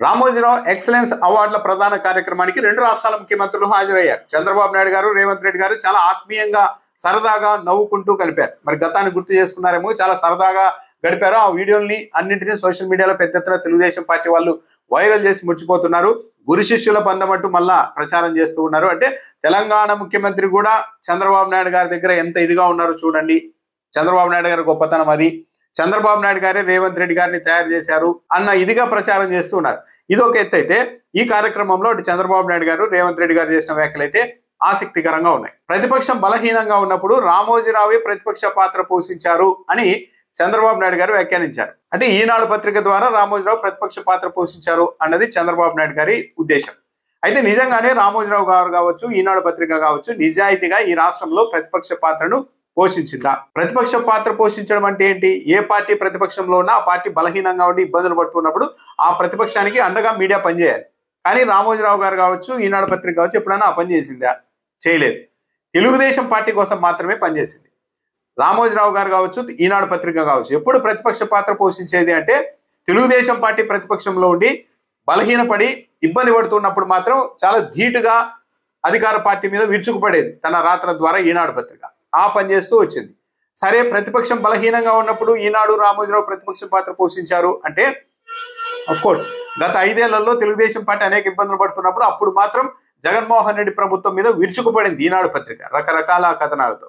Ramoji Rao excellence అవార్డుల ప్రధాన కార్యక్రమానికి 2 రాష్ట్రాల ముఖ్యమంత్రులు హాజరయ్యారు. చంద్రబాబు నాయుడు గారు, రేవంత్ రెడ్డి గారు చాలా ఆత్మీయంగా సరదాగా నవ్వుకుంటూ కలిపారు. మరి గతాన్ని గుర్తు చేసుకున్నారేమో, చాలా సరదాగా గడిపారు. ఆ వీడియోల్ని అన్నింటినీ సోషల్ మీడియాలో పెద్ద ఎత్తున తెలుగుదేశం పార్టీ వాళ్ళు వైరల్ చేసి ముడిచిపోతున్నారు. గురు శిష్యుల బంధం అంటూ మళ్ళా ప్రచారం చేస్తూ ఉన్నారు. అంటే తెలంగాణ ముఖ్యమంత్రి కూడా చంద్రబాబు నాయుడు గారి దగ్గర ఎంత ఇదిగా ఉన్నారో చూడండి. చంద్రబాబు నాయుడు గారి గొప్పతనం అది. చంద్రబాబు నాయుడు గారే రేవంత్ రెడ్డి గారిని తయారు చేశారు అన్న ఇదిగా ప్రచారం చేస్తూ ఉన్నారు. ఇది ఒక ఎత్తు అయితే, ఈ కార్యక్రమంలో చంద్రబాబు నాయుడు గారు, రేవంత్ రెడ్డి గారు చేసిన వ్యాఖ్యలు అయితే ఆసక్తికరంగా ఉన్నాయి. ప్రతిపక్షం బలహీనంగా ఉన్నప్పుడు రామోజీరావే ప్రతిపక్ష పాత్ర పోషించారు అని చంద్రబాబు నాయుడు గారు వ్యాఖ్యానించారు. అంటే ఈనాడు పత్రిక ద్వారా రామోజీరావు ప్రతిపక్ష పాత్ర పోషించారు అన్నది చంద్రబాబు నాయుడు గారి ఉద్దేశం. అయితే నిజంగానే రామోజీరావు గారు కావచ్చు, ఈనాడు పత్రిక కావచ్చు, నిజాయితీగా ఈ రాష్ట్రంలో ప్రతిపక్ష పాత్రను పోషించిందా? ప్రతిపక్ష పాత్ర పోషించడం అంటే ఏంటి? ఏ పార్టీ ప్రతిపక్షంలో ఉన్నా ఆ పార్టీ బలహీనంగా ఉండి ఇబ్బందులు పడుతున్నప్పుడు ఆ ప్రతిపక్షానికి అండగా మీడియా పనిచేయాలి. కానీ రామోజీరావు గారు కావచ్చు, ఈనాడు పత్రిక కావచ్చు, ఎప్పుడైనా ఆ పని చేసిందా? చేయలేదు. తెలుగుదేశం పార్టీ కోసం మాత్రమే పనిచేసింది. రామోజీరావు గారు కావచ్చు, ఈనాడు పత్రిక కావచ్చు, ఎప్పుడు ప్రతిపక్ష పాత్ర పోషించేది అంటే తెలుగుదేశం పార్టీ ప్రతిపక్షంలో ఉండి బలహీనపడి ఇబ్బంది పడుతున్నప్పుడు మాత్రం చాలా ధీటుగా అధికార పార్టీ మీద విరుచుకుపడేది తన రాత్ర ద్వారా ఈనాడు పత్రిక. ఆ పని చేస్తూ వచ్చింది. సరే, ప్రతిపక్షం బలహీనంగా ఉన్నప్పుడు ఈనాడు, రామోజీరావు ప్రతిపక్ష పాత్ర పోషించారు అంటే కోర్స్ గత 5 ఏళ్లలో తెలుగుదేశం పార్టీ అనేక ఇబ్బందులు పడుతున్నప్పుడు అప్పుడు మాత్రం జగన్మోహన్ రెడ్డి ప్రభుత్వం మీద విరుచుకుపడింది ఈనాడు పత్రిక రకరకాల కథనాలతో.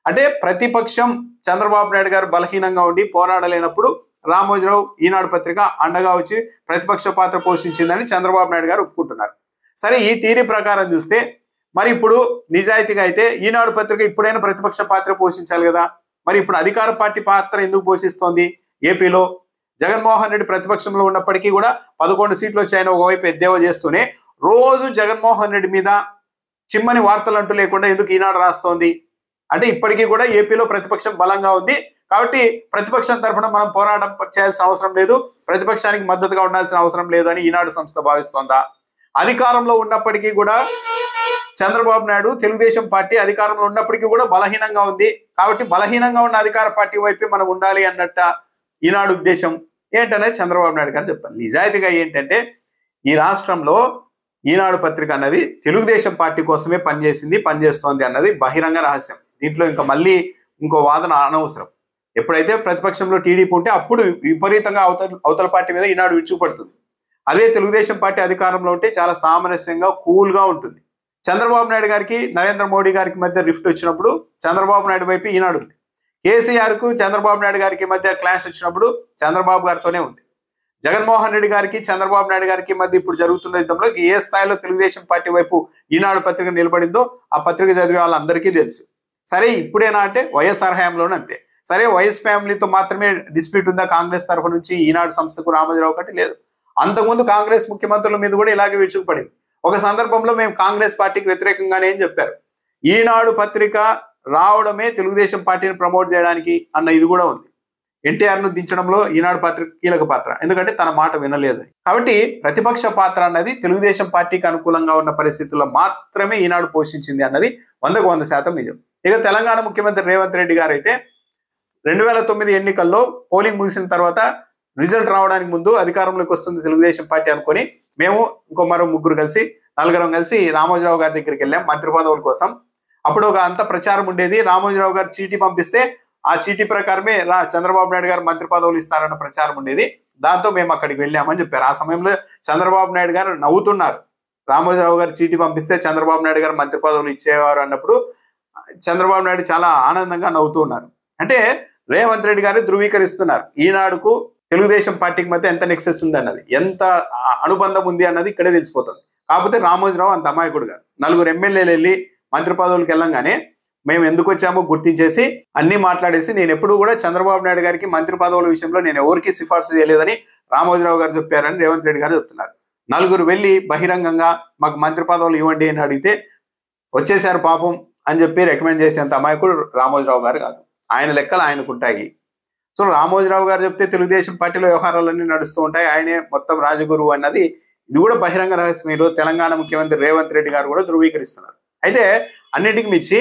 అంటే ప్రతిపక్షం చంద్రబాబు నాయుడు గారు బలహీనంగా ఉండి పోరాడలేనప్పుడు రామోజీరావు, ఈనాడు పత్రిక అండగా వచ్చి ప్రతిపక్ష పాత్ర పోషించిందని చంద్రబాబు నాయుడు గారు ఒప్పుకుంటున్నారు. సరే, ఈ థియరీ ప్రకారం చూస్తే మరి ఇప్పుడు నిజాయితీగా అయితే ఈనాడు పత్రిక ఇప్పుడైనా ప్రతిపక్ష పాత్ర పోషించాలి కదా. మరి ఇప్పుడు అధికార పార్టీ పాత్ర ఎందుకు పోషిస్తోంది? ఏపీలో జగన్మోహన్ రెడ్డి ప్రతిపక్షంలో ఉన్నప్పటికీ కూడా 11 సీట్లు వచ్చాయని ఒకవైపు ఎద్దేవా చేస్తూనే రోజు జగన్మోహన్ రెడ్డి మీద చిమ్మని వార్తలు అంటూ లేకుండా ఎందుకు ఈనాడు రాస్తోంది? అంటే ఇప్పటికీ కూడా ఏపీలో ప్రతిపక్షం బలంగా ఉంది కాబట్టి ప్రతిపక్షం తరఫున మనం పోరాటం చేయాల్సిన అవసరం లేదు, ప్రతిపక్షానికి మద్దతుగా ఉండాల్సిన అవసరం లేదు అని ఈనాడు సంస్థ భావిస్తోందా? అధికారంలో ఉన్నప్పటికీ కూడా చంద్రబాబు నాయుడు, తెలుగుదేశం పార్టీ అధికారంలో ఉన్నప్పటికీ కూడా బలహీనంగా ఉంది కాబట్టి బలహీనంగా ఉన్న అధికార పార్టీ వైపే మనం ఉండాలి అన్నట్ట ఈనాడు ఉద్దేశం ఏంటనేది చంద్రబాబు నాయుడు గారు చెప్పారు. నిజాయితీగా ఏంటంటే ఈ రాష్ట్రంలో ఈనాడు పత్రిక అన్నది తెలుగుదేశం పార్టీ కోసమే పనిచేస్తోంది అన్నది బహిరంగ రహస్యం. దీంట్లో ఇంకా మళ్ళీ ఇంకో వాదన అనవసరం. ఎప్పుడైతే ప్రతిపక్షంలో టీడీపీ ఉంటే అప్పుడు విపరీతంగా అవతల పార్టీ మీద ఈనాడు విరుచుకుపడుతుంది. అదే తెలుగుదేశం పార్టీ అధికారంలో ఉంటే చాలా సామరస్యంగా కూల్గా ఉంటుంది. చంద్రబాబు నాయుడు గారికి, నరేంద్ర మోడీ గారికి మధ్య రిఫ్ట్ వచ్చినప్పుడు చంద్రబాబు నాయుడు వైపు ఈనాడు ఉంది. కేసీఆర్కు చంద్రబాబు నాయుడు గారికి మధ్య క్లాష్ వచ్చినప్పుడు చంద్రబాబు గారితోనే ఉంది. జగన్మోహన్ రెడ్డి గారికి, చంద్రబాబు నాయుడు గారికి మధ్య ఇప్పుడు జరుగుతున్న యుద్ధంలో ఏ స్థాయిలో తెలుగుదేశం పార్టీ వైపు ఈనాడు పత్రిక నిలబడిందో ఆ పత్రిక చదివే వాళ్ళందరికీ తెలుసు. సరే, ఇప్పుడేనా అంటే వైఎస్ఆర్ హయాంలోనే అంతే. సరే, వైఎస్ ఫ్యామిలీతో మాత్రమే డిస్ప్యూట్ ఉందా కాంగ్రెస్ తరఫు నుంచి ఈనాడు సంస్థకు, రామోజీరావు కంటే లేదు. అంతకుముందు కాంగ్రెస్ ముఖ్యమంత్రుల మీద కూడా ఇలాగే విరుచుకుపడింది. ఒక సందర్భంలో మేము కాంగ్రెస్ పార్టీకి వ్యతిరేకంగానే ఏం చెప్పారు, ఈనాడు పత్రిక రావడమే తెలుగుదేశం పార్టీని ప్రమోట్ చేయడానికి అన్న ఇది కూడా ఉంది. ఎన్టీఆర్ను దించడంలో ఈనాడు పత్రిక కీలక పాత్ర, ఎందుకంటే తన మాట వినలేదు. కాబట్టి ప్రతిపక్ష పాత్ర అన్నది తెలుగుదేశం పార్టీకి అనుకూలంగా ఉన్న పరిస్థితుల్లో మాత్రమే ఈనాడు పోషించింది అన్నది 100% నిజం. ఇక తెలంగాణ ముఖ్యమంత్రి రేవంత్ రెడ్డి గారు అయితే 2009 ఎన్నికల్లో పోలింగ్ ముగిసిన తర్వాత రిజల్ట్ రావడానికి ముందు అధికారంలోకి వస్తుంది తెలుగుదేశం పార్టీ అనుకొని మేము ఇంకో మరో 4 కలిసి రామోజీరావు గారి దగ్గరికి వెళ్ళాం మంత్రి పదవుల కోసం. అప్పుడు ఒక అంత ప్రచారం ఉండేది. రామోజీరావు గారు చీటీ పంపిస్తే ఆ చీటీ ప్రకారమే చంద్రబాబు నాయుడు గారు మంత్రి పదవులు ఇస్తారన్న ప్రచారం ఉండేది. దాంతో మేము అక్కడికి వెళ్ళామని చెప్పారు. ఆ సమయంలో చంద్రబాబు నాయుడు గారు నవ్వుతున్నారు. రామోజీరావు గారు చీటీ పంపిస్తే చంద్రబాబు నాయుడు గారు మంత్రి పదవులు ఇచ్చేవారు అన్నప్పుడు చంద్రబాబు నాయుడు చాలా ఆనందంగా నవ్వుతూ ఉన్నారు. అంటే రేవంత్ రెడ్డి గారు ధృవీకరిస్తున్నారు ఈనాడుకు తెలుగుదేశం పార్టీకి మధ్య ఎంత నెక్సెస్ ఉంది అన్నది, ఎంత అనుబంధం ఉంది అన్నది ఇక్కడే తెలిసిపోతుంది. కాకపోతే రామోజీరావు అంత అమాయకుడు కాదు. 4 ఎమ్మెల్యేలు వెళ్ళి మంత్రి పదవులకు వెళ్ళంగానే మేము ఎందుకు వచ్చామో గుర్తించేసి అన్ని మాట్లాడేసి నేను ఎప్పుడు కూడా చంద్రబాబు నాయుడు గారికి మంత్రి పదవుల విషయంలో నేను ఎవరికి సిఫార్సు చేయలేదని రామోజీరావు గారు చెప్పారని రేవంత్ రెడ్డి గారు చెప్తున్నారు. 4 వెళ్ళి బహిరంగంగా మాకు మంత్రి పదవులు ఇవ్వండి అని అడిగితే వచ్చేసారు పాపం అని చెప్పి రికమెండ్ చేసేంత అమాయకుడు రామోజీరావు గారు కాదు. ఆయన లెక్కలు ఆయనకుంటాయి. సో రామోజీరావు గారు చెప్తే తెలుగుదేశం పార్టీలో వ్యవహారాలన్నీ నడుస్తూ ఉంటాయి, ఆయనే మొత్తం రాజగురువు అన్నది ఇది కూడా బహిరంగ రహస్యం. తెలంగాణ ముఖ్యమంత్రి రేవంత్ రెడ్డి గారు కూడా ధృవీకరిస్తున్నారు. అయితే అన్నిటికీ మించి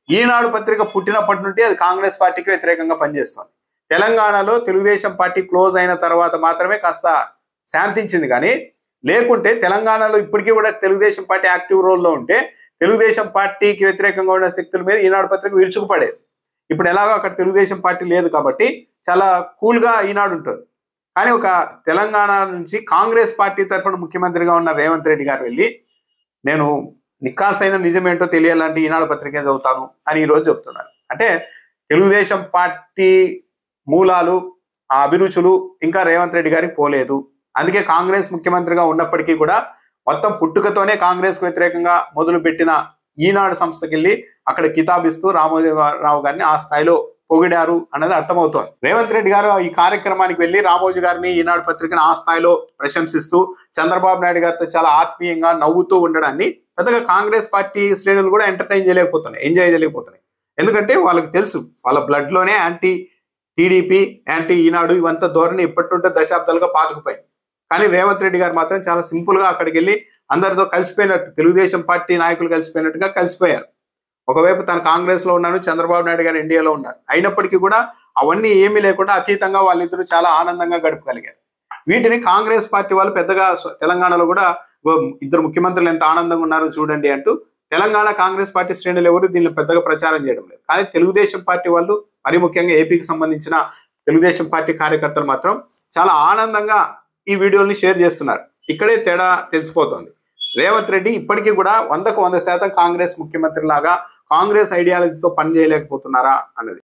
ఈనాడు పత్రిక పుట్టినప్పటి నుండి అది కాంగ్రెస్ పార్టీకి వ్యతిరేకంగా పనిచేస్తుంది. తెలంగాణలో తెలుగుదేశం పార్టీ క్లోజ్ అయిన తర్వాత మాత్రమే కాస్త శాంతించింది, కానీ లేకుంటే తెలంగాణలో ఇప్పటికీ కూడా తెలుగుదేశం పార్టీ యాక్టివ్ రోల్లో ఉంటే తెలుగుదేశం పార్టీకి వ్యతిరేకంగా ఉన్న శక్తుల మీద ఈనాడు పత్రిక విరుచుకుపడేది. ఇప్పుడు ఎలాగో అక్కడ తెలుగుదేశం పార్టీ లేదు కాబట్టి చాలా కూల్గా ఈనాడు ఉంటుంది. కానీ ఒక తెలంగాణ నుంచి కాంగ్రెస్ పార్టీ తరఫున ముఖ్యమంత్రిగా ఉన్న రేవంత్ రెడ్డి గారు వెళ్ళి నేను నికాసైన నిజమేంటో తెలియాలంటే ఈనాడు పత్రికే చదువుతాను అని ఈరోజు చెప్తున్నారు. అంటే తెలుగుదేశం పార్టీ మూలాలు, ఆ అభిరుచులు ఇంకా రేవంత్ రెడ్డి గారికి పోలేదు. అందుకే కాంగ్రెస్ ముఖ్యమంత్రిగా ఉన్నప్పటికీ కూడా మొత్తం పుట్టుకతోనే కాంగ్రెస్కు వ్యతిరేకంగా మొదలుపెట్టిన ఈనాడు సంస్థకి వెళ్ళి అక్కడ కితాబిస్తూ రామోజీరావు గారిని ఆ స్థాయిలో పొగిడారు అన్నది అర్థమవుతోంది. రేవంత్ రెడ్డి గారు ఈ కార్యక్రమానికి వెళ్ళి రామోజీ గారిని, ఈనాడు పత్రికను ఆ స్థాయిలో ప్రశంసిస్తూ చంద్రబాబు నాయుడు గారితో చాలా ఆత్మీయంగా నవ్వుతూ ఉండడాన్ని పెద్దగా కాంగ్రెస్ పార్టీ శ్రేణులు కూడా ఎంజాయ్ చేయలేకపోతున్నాయి. ఎందుకంటే వాళ్ళకి తెలుసు, వాళ్ళ బ్లడ్ లోనే యాంటీ టీడీపీ, యాంటీ ఈనాడు ఇవంతా ధోరణి ఇప్పటి నుండి దశాబ్దాలుగా పాతుకుపోయింది. కానీ రేవంత్ రెడ్డి గారు మాత్రం చాలా సింపుల్ గా అక్కడికి వెళ్ళి అందరితో కలిసిపోయినట్టు, తెలుగుదేశం పార్టీ నాయకులు కలిసిపోయినట్టుగా కలిసిపోయారు. ఒకవైపు తన కాంగ్రెస్ లో ఉన్నారు, చంద్రబాబు నాయుడు గారు ఎన్డీఏలో ఉన్నారు. అయినప్పటికీ కూడా అవన్నీ ఏమీ లేకుండా అతీతంగా వాళ్ళిద్దరూ చాలా ఆనందంగా గడపగలిగారు. వీటిని కాంగ్రెస్ పార్టీ వాళ్ళు పెద్దగా తెలంగాణలో కూడా ఇద్దరు ముఖ్యమంత్రులు ఎంత ఆనందంగా ఉన్నారో చూడండి అంటూ తెలంగాణ కాంగ్రెస్ పార్టీ శ్రేణులు ఎవరు దీన్ని పెద్దగా ప్రచారం చేయడం లేదు. కానీ తెలుగుదేశం పార్టీ వాళ్ళు, మరి ముఖ్యంగా ఏపీకి సంబంధించిన తెలుగుదేశం పార్టీ కార్యకర్తలు మాత్రం చాలా ఆనందంగా ఈ వీడియోని షేర్ చేస్తున్నారు. ఇక్కడే తేడా తెలిసిపోతుంది. రేవంత్ రెడ్డి ఇప్పటికీ కూడా 100% కాంగ్రెస్ ముఖ్యమంత్రి లాగా కాంగ్రెస్ ఐడియాలజీతో పని చేయలేకపోతున్నారా అన్నది.